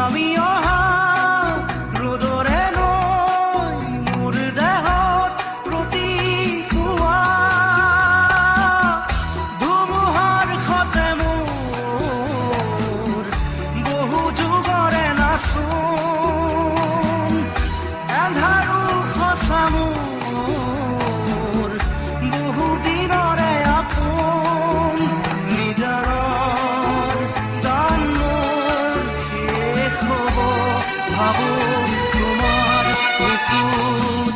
আমি অহা ৰ'দৰে নৈ মোৰ দেহত প্ৰতিপুৱা ধুমুহাৰ সতে মোৰ বহু যুগৰে নাচোন এন্ধাৰো সঁচা মোৰ বহু দিনৰে আপোন নিজাৰৰ গান মোৰ শেষ হ'ব ভাবো তোমাৰ বুকুত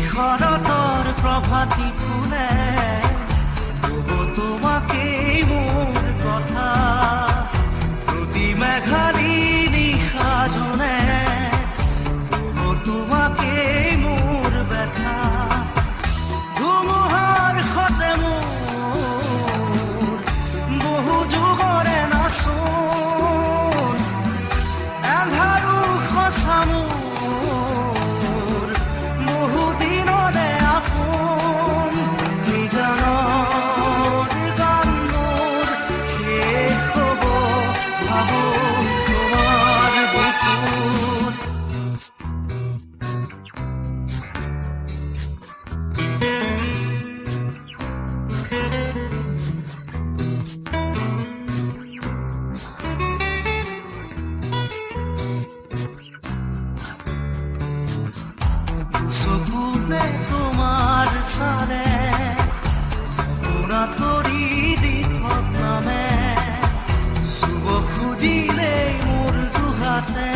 শৰতৰ প্ৰভাতী ফুলে কব তোমাকেই মোৰ কথা প্ৰতি মেঘালী নিশা জনে কব তোমাকেই মোৰ ব্যথা ধুমুহাৰ সতে মোৰ বহু যুগৰে নাচোন এন্ধাৰো সঁচা মোৰ বহু দিনৰে আপোন নিজানৰ গান মোৰ শেষ হ'ব ভাবো তোমাৰ বুকুত চকুতে তোমাৰ চালে পুৰা তৰি দি থকামে চুব খুজিলেই মোৰ দুহাতে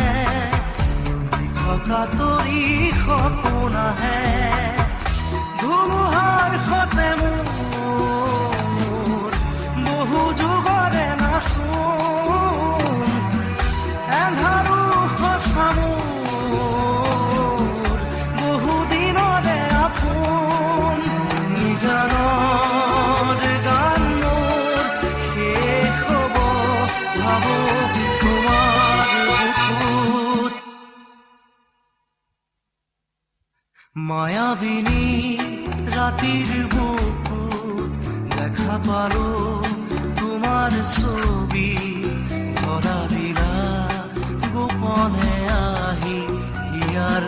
থকা তৰি সপোন আহে ধুমুহাৰ সতে মোৰ বহু যুগৰে নাচোন এন্ধাৰো সঁচা মোৰ বহু দিনৰে আপোন নিজানৰ গান মোৰ শেষ হ'ব ভাবো তোমাৰ বুকুত মায়াবিনী ৰাতিৰ বুকুত দেখা পালো তোমাৰ ছবি ধৰা দিলা গোপনে আহি হিয়াৰ